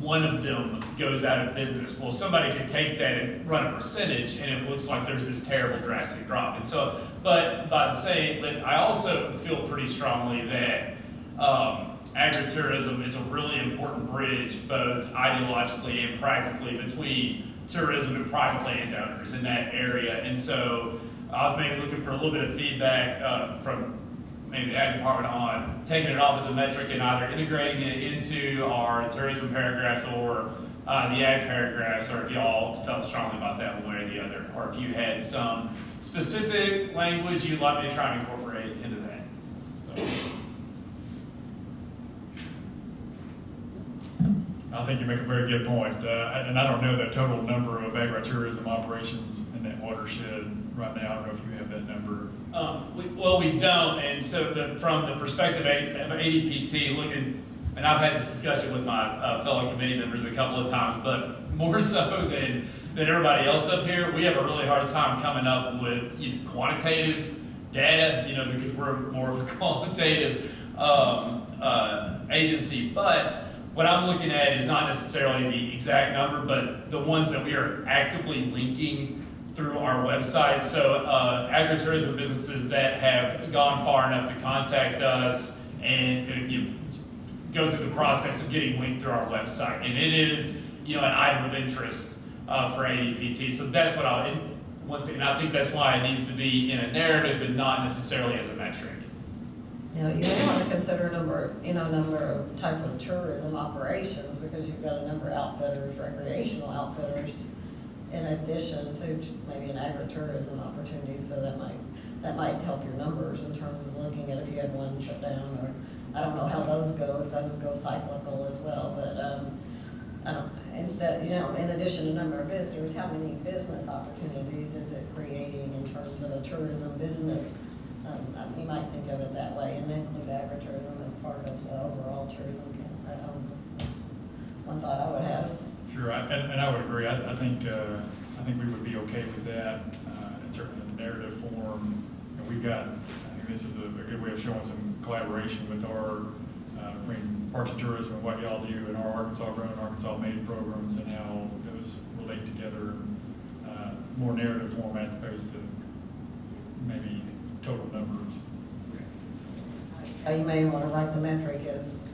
one of them goes out of business. Well, somebody could take that and run a percentage, and it looks like there's this terrible drastic drop. And so, but by saying that, I also feel pretty strongly that agritourism is a really important bridge, both ideologically and practically, between tourism and private landowners in that area. And so I was maybe looking for a little bit of feedback from maybe the ag department on taking it off as a metric and either integrating it into our tourism paragraphs or the ag paragraphs, or if y'all felt strongly about that one way or the other, or if you had some specific language you'd like me to try and incorporate into that. So. I think you make a very good point, and I don't know the total number of agritourism operations in that watershed right now. I don't know if you have that number. We don't, and so from the perspective of ADPT, looking, and I've had this discussion with my fellow committee members a couple of times, but more so than everybody else up here, we have a really hard time coming up with quantitative data, because we're more of a qualitative agency. But what I'm looking at is not necessarily the exact number, but the ones that we are actively linking through our website. So agritourism businesses that have gone far enough to contact us and go through the process of getting linked through our website. And it is, an item of interest for ADPT. So that's what once again, I think that's why it needs to be in a narrative, but not necessarily as a metric. You may want to consider number of type of tourism operations, because you've got a number of outfitters, recreational outfitters, in addition to maybe an agritourism opportunity. So that might help your numbers in terms of looking at if you had one shut down, or I don't know how those go, if those go cyclical as well. But in addition to number of visitors, how many business opportunities is it creating in terms of a tourism business? You might think of it that way, and include agritourism as part of the overall tourism. One thought I would have. Sure, and I would agree. I think we would be okay with that, and certainly in the narrative form. We've got. I think this is a good way of showing some collaboration with our between Parks and Tourism and what y'all do, and our Arkansas Grown, Arkansas Made programs, and how those relate together. More narrative form as opposed to maybe total numbers. You may want to write the metric as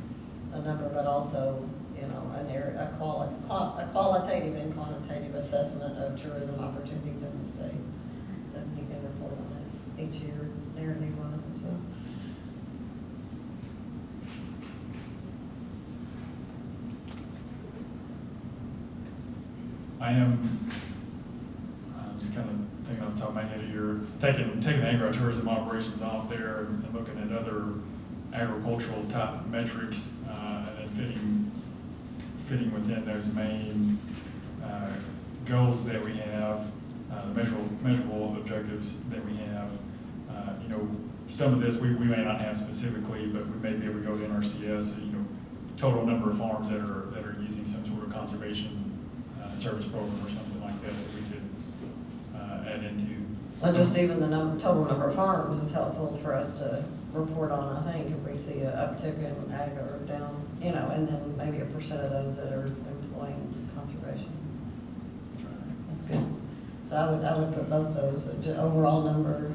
a number, but also, a qualitative and quantitative assessment of tourism opportunities in the state. Then you can report on it each year, narrative-wise as well. I'm just kind of thinking off the top of my head here, taking the agritourism operations off there and looking at other agricultural type metrics, and then fitting within those main goals that we have, measurable objectives that we have. Some of this we may not have specifically, but we may be able to go to NRCS, total number of farms that are using some sort of conservation service program or something like that we could add into. Well, just even the total number of farms is helpful for us to report on, I think, if we see an uptick in ag or down, and then maybe a percent of those that are employing conservation. That's good. So I would put both those, overall number,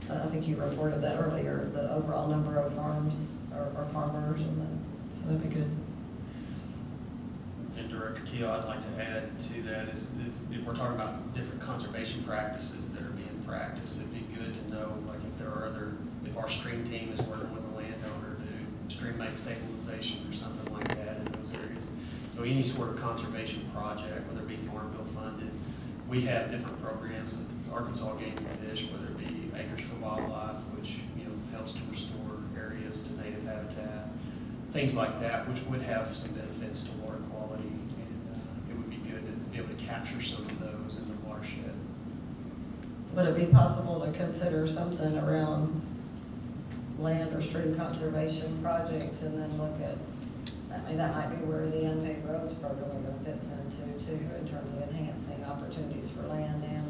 I think you reported that earlier, the overall number of farms or farmers, so that'd be good. And Director Keel, I'd like to add to that is if we're talking about different conservation practices that are being practiced, it'd be good to know, like if our stream team is working with a landowner to do stream bank stabilization or something like that in those areas. So any sort of conservation project, whether it be Farm Bill funded, we have different programs at Arkansas Game and Fish, whether it be Acres for Wildlife, which helps to restore areas to native habitat, things like that, which would have some benefits to water quality, and it would be good to be able to capture some of those in the watershed. Would it be possible to consider something around land or stream conservation projects, and then look at, that might be where the unpaid roads program even fits into too, in terms of enhancing opportunities for land and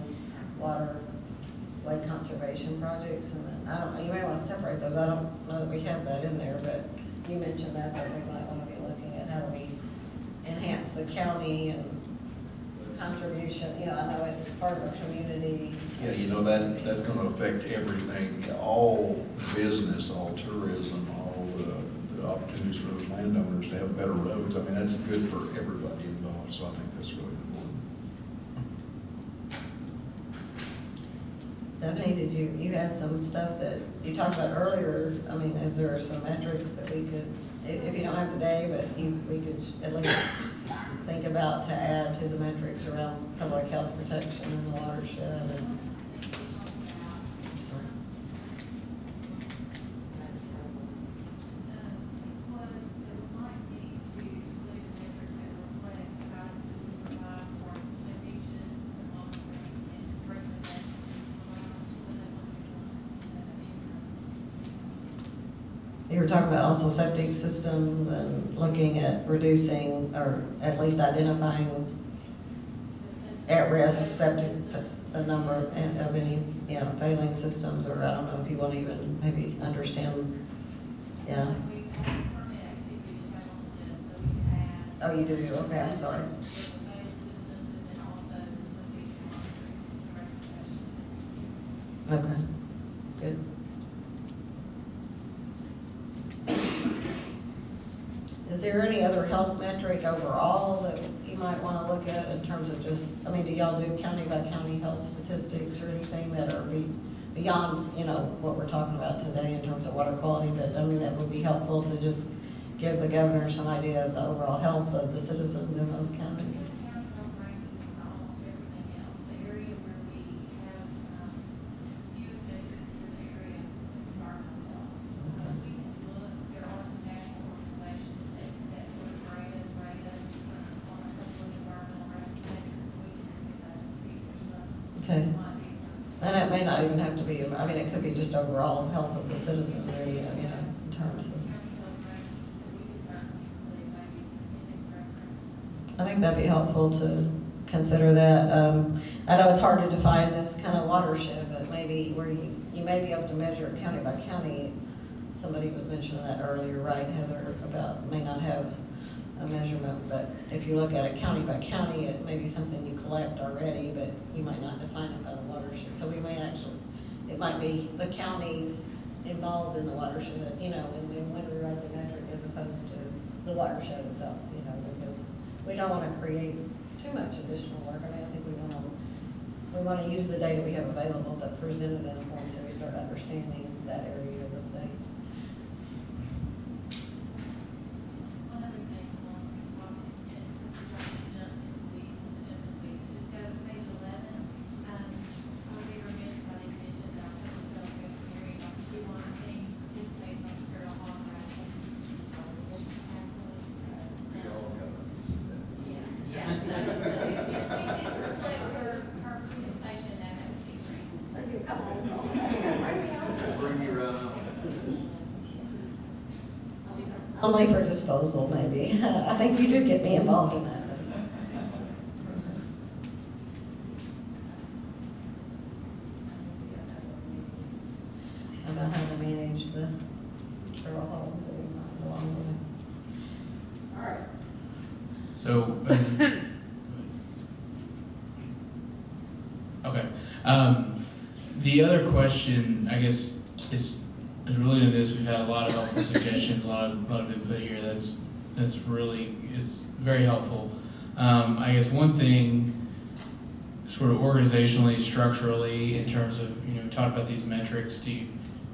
waterway conservation projects. And then, I don't know, you may want to separate those. I don't know that we have that in there, but you mentioned that we might want to be looking at how do we enhance the county and contribution, you know, I know it's part of a community. Yeah, you know, that's gonna affect everything, all business, all tourism, all the opportunities for the landowners to have better roads. I mean, that's good for everybody involved, so I think that's really important. Stephanie, you had some stuff that you talked about earlier. I mean, is there some metrics that we could, if you don't have today, but we could at least think about to add to the metrics around public health protection and the watershed and. You were talking about also septic systems and looking at reducing or at least identifying at-risk septic, the number of any, you know, failing systems, or I don't know if you want to even maybe understand, yeah. Oh, you do, okay, I'm sorry. Okay, good. Is there any other health metric overall that you might want to look at in terms of just, I mean, do y'all do county by county health statistics or anything that are beyond, you know, what we're talking about today in terms of water quality? But I mean, that would be helpful to just give the governor some idea of the overall health of the citizens in those counties. Okay. And it may not even have to be, I mean, it could be just overall health of the citizenry, you know, in terms of. I think that'd be helpful to consider that. I know it's hard to define this kind of watershed, but maybe where you may be able to measure it county by county. Somebody was mentioning that earlier, right, Heather, about may not have a measurement, but if you look at it county by county, it may be something you collect already, but you might not define it by the watershed. So we may actually, it might be the counties involved in the watershed, you know, when we write the metric as opposed to the watershed itself, you know, because we don't want to create too much additional work. I mean, I think we want to use the data we have available, but present it in a form so we start understanding that area of the state. Only for disposal, maybe. I think you do get me involved in that. About how to manage the trail holes that we find along the way. All right. So, okay. The other question, I guess, is related to this. We've had a lot of helpful suggestions, a lot of input here. That's really, it's very helpful. I guess one thing, sort of organizationally, structurally, in terms of, you know, talk about these metrics,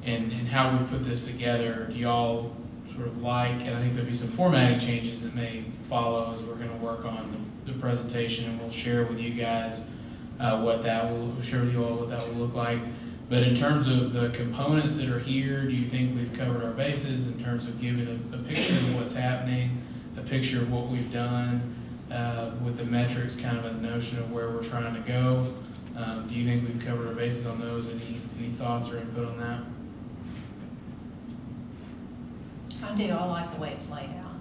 and how we've put this together. Do y'all sort of like, and I think there'll be some formatting changes that may follow as we're going to work on the presentation, and we'll share with you guys what that will look like. But in terms of the components that are here, do you think we've covered our bases in terms of giving a picture of what's happening, a picture of what we've done, with the metrics, kind of a notion of where we're trying to go? Do you think we've covered our bases on those? Any thoughts or input on that? I do, I like the way it's laid out.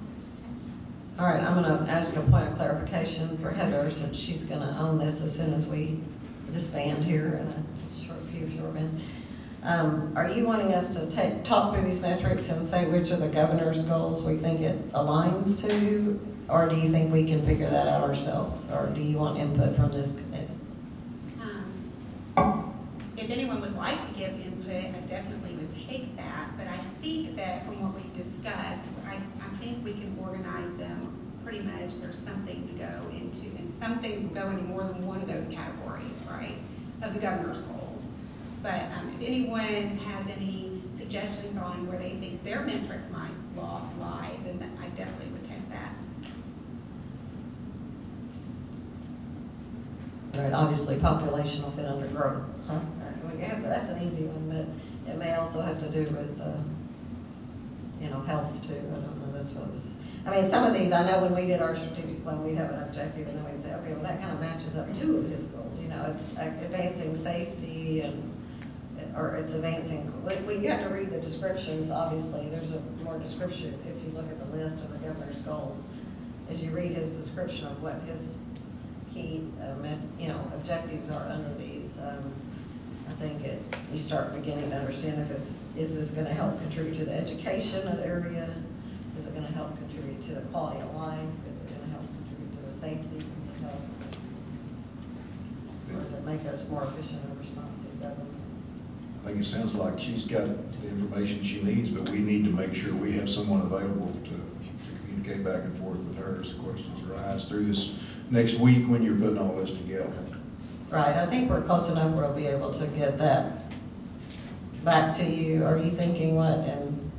All right, I'm going to ask a point of clarification for Heather, since she's going to own this as soon as we disband here in a few short minutes. Are you wanting us to talk through these metrics and say which of the governor's goals we think it aligns to? or do you think we can figure that out ourselves? Or do you want input from this committee? If anyone would like to give input, I definitely would take that, but I think that from what we've discussed, I think we can organize them pretty much. There's something to go into, and some things will go into more than one of those categories, right, of the governor's goals. But if anyone has any suggestions on where they think their metric might lie, then I definitely would take that. Right, obviously population will fit under growth, huh? Yeah, but that's an easy one, but it may also have to do with, health too. I don't know, this was, I mean, some of these, I know when we did our strategic plan, we'd have an objective and then we'd say, okay, well, that kind of matches up two of his goals. It's advancing safety or it's advancing, you have to read the descriptions, obviously. There's a more description if you look at the list of the governor's goals. As you read his description of what his key, objectives are under these, I think you start beginning to understand is this going to help contribute to the education of the area? Is it going to help contribute to the quality of life? Is it going to help contribute to the safety and the health? Or does it make us more efficient and responsive government? I think it sounds like she's got the information she needs, but we need to make sure we have someone available to communicate back and forth with her as questions arise through this next week when you're putting all this together. Right, I think we're close enough where we'll be able to get that back to you. Are you thinking what, and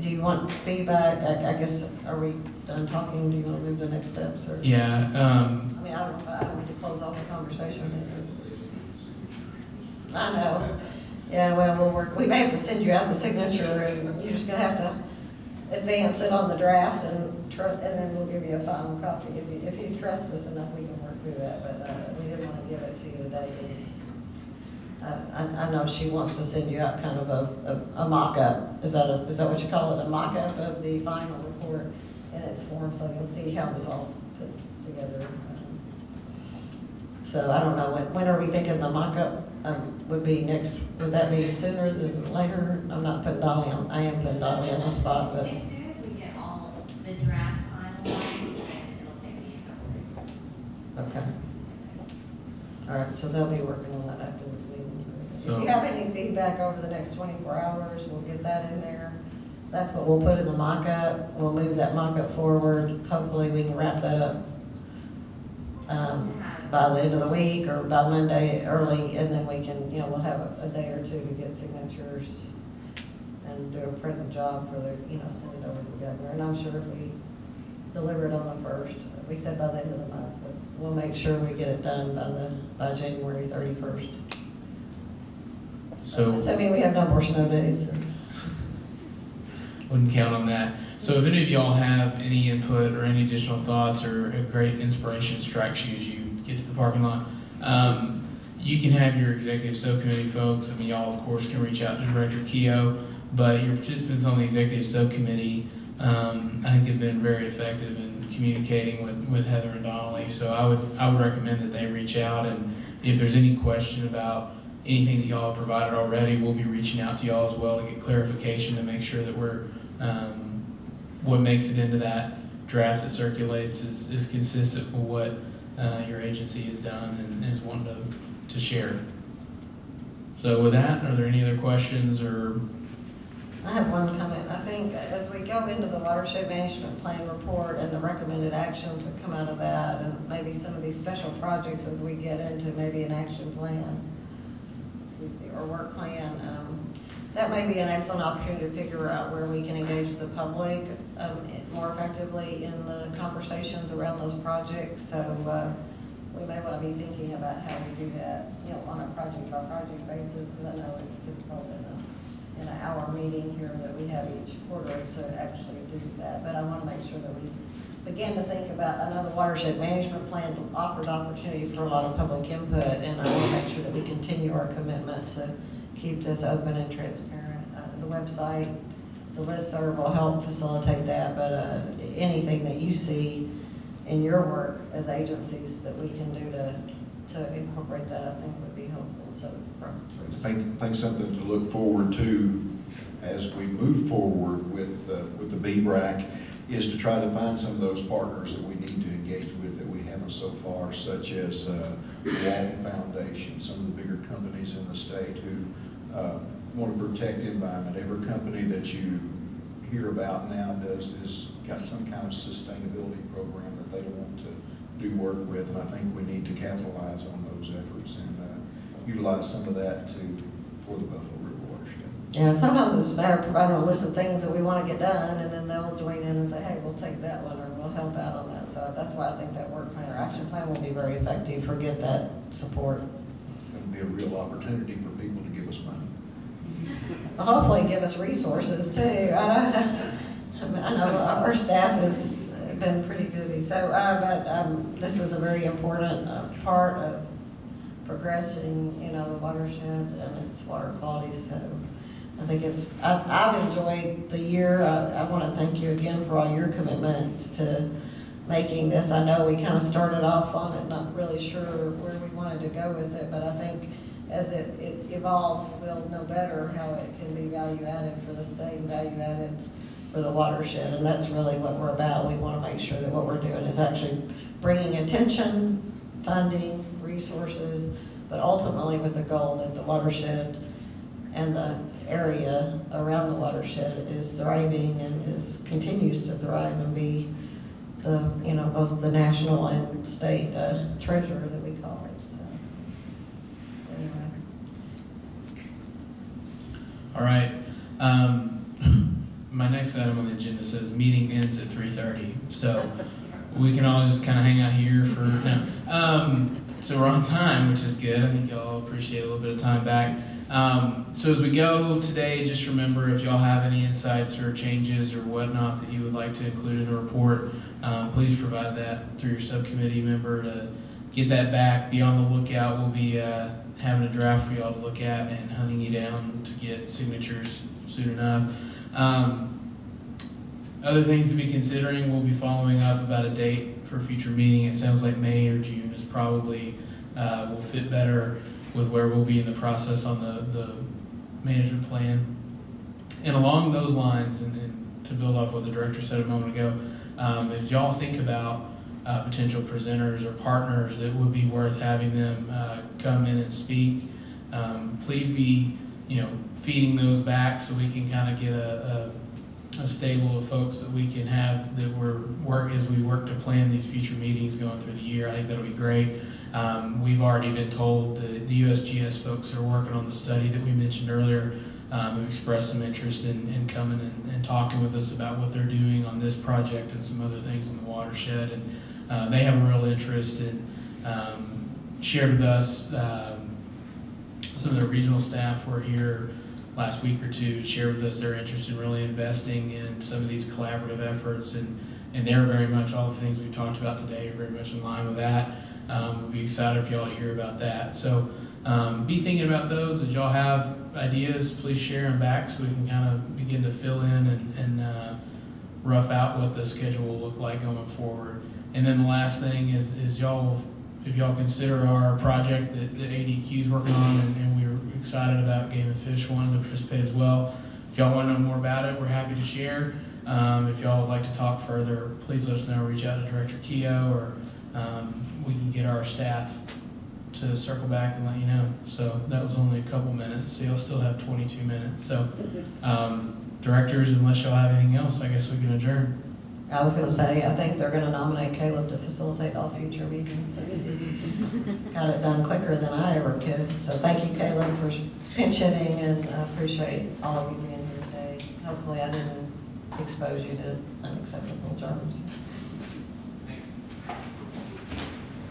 do you want feedback? I guess, are we done talking? Do you want to move to the next steps? Or? Yeah. I mean, I don't need to close off the conversation. I know. Yeah, well, we'll work. We may have to send you out the signature, and you're just going to have to advance it on the draft, and then we'll give you a final copy. If you trust us enough, we can work through that, but we didn't want to give it to you today. I know she wants to send you out kind of a mock-up. Is that what you call it, a mock-up of the final report in its form, so you'll see how this all puts together. So I don't know, when are we thinking the mock-up would be next? Would that be sooner than later? I'm not putting Dolly on, I am putting Dolly on the spot, but. As soon as we get all the draft finalized, it'll take me a couple days. Okay. All right, so they'll be working on that after this meeting. So- If you have any feedback over the next 24 hours, we'll get that in there. That's what we'll put in the mock-up. We'll move that mock-up forward. Hopefully we can wrap that up by the end of the week or by Monday early, and then we can, we'll have a day or two to get signatures and do a printed job for the, send it over to the governor. And I'm sure if we deliver it on the 1st, we said by the end of the month, but we'll make sure we get it done by January 31st. So Assuming we have no more snow days. wouldn't count on that. So if any of y'all have any input or any additional thoughts or a great inspiration strikes you as you get to the parking lot, you can have your executive subcommittee folks. I mean, y'all of course can reach out to Director Keogh, but your participants on the executive subcommittee, I think have been very effective in communicating with Heather and Donnelly. So I would recommend that they reach out, and if there's any question about anything that y'all have provided already, we'll be reaching out to y'all as well to get clarification to make sure that we're what makes it into that draft that circulates is consistent with what your agency has done and is wanting to share. So with that, are there any other questions or? I have one comment. I think as we go into the watershed management plan report and the recommended actions that come out of that, and maybe some of these special projects as we get into maybe an action plan or work plan, that may be an excellent opportunity to figure out where we can engage the public more effectively in the conversations around those projects. So we may want to be thinking about how we do that, on a project by project basis, because I know it's difficult in an hour meeting here that we have each quarter to actually do that. But I want to make sure that we begin to think about, I know the watershed management plan offers opportunity for a lot of public input, and I want to make sure that we continue our commitment to keep this open and transparent. The website, the listserv will help facilitate that, but anything that you see in your work as agencies that we can do to incorporate that, I think would be helpful. So, I think something to look forward to as we move forward with the BRAC is to try to find some of those partners that we need to engage with that we haven't so far, such as the Walton Foundation, some of the bigger companies in the state who want to protect the environment. Every company that you hear about now is got some kind of sustainability program that they want to do work with, and I think we need to capitalize on those efforts and utilize some of that for the Buffalo River watershed. Yeah, sometimes it's a matter of providing a list of things that we want to get done, and then they'll join in and say, hey, we'll take that one, or we'll help out on that. So that's why I think that work plan or action plan will be very effective for get that support. It's going to be a real opportunity for people to give us money. Hopefully give us resources too. I know our staff has been pretty busy, so, but this is a very important part of progressing, the watershed and its water quality, so I think I've enjoyed the year. I want to thank you again for all your commitments to making this. I know we kind of started off on it, not really sure where we wanted to go with it, but I think as it evolves, we'll know better how it can be value added for the state and value added for the watershed, and that's really what we're about. We want to make sure that what we're doing is actually bringing attention, funding, resources, but ultimately with the goal that the watershed and the area around the watershed is thriving and continues to thrive and be the, both the national and state treasure that we call it. So, anyway. All right. My next item on the agenda says meeting ends at 3:30, so we can all just kind of hang out here for now. So we're on time, which is good. I think y'all appreciate a little bit of time back. So as we go today, just remember if y'all have any insights or changes or whatnot that you would like to include in the report, please provide that through your subcommittee member to get that back. Be on the lookout. We'll be having a draft for y'all to look at and hunting you down to get signatures soon enough. Other things to be considering, we'll be following up about a date for a future meeting. It sounds like May or June is probably will fit better with where we'll be in the process on the management plan. And along those lines, and to build off what the director said a moment ago, as y'all think about potential presenters or partners that would be worth having them come in and speak, please be feeding those back so we can kind of get a stable of folks that we can have that as we work to plan these future meetings going through the year. I think that'll be great. We've already been told the USGS folks are working on the study that we mentioned earlier, have expressed some interest in coming and talking with us about what they're doing on this project and some other things in the watershed. And they have a real interest in shared with us. Some of the regional staff were here last week or two, shared with us their interest in really investing in some of these collaborative efforts, and they're very much, all the things we talked about today are very much in line with that. We'll be excited if y'all hear about that. So be thinking about those. As y'all have ideas, please share them back so we can kind of begin to fill in and rough out what the schedule will look like going forward. And then the last thing is if y'all consider our project that ADQ is working on, and we're excited about Game and Fish wanting to participate as well. If y'all want to know more about it, we're happy to share. If y'all would like to talk further, please let us know. Reach out to Director Keogh, or we can get our staff to circle back and let you know. So that was only a couple minutes, so y'all still have 22 minutes. So directors, unless y'all have anything else, I guess we can adjourn. I was going to say, I think they're going to nominate Caleb to facilitate all future meetings. Got it done quicker than I ever could. So thank you, Caleb, for pinch hitting, and I appreciate all of you being here today. Hopefully I didn't expose you to unacceptable germs.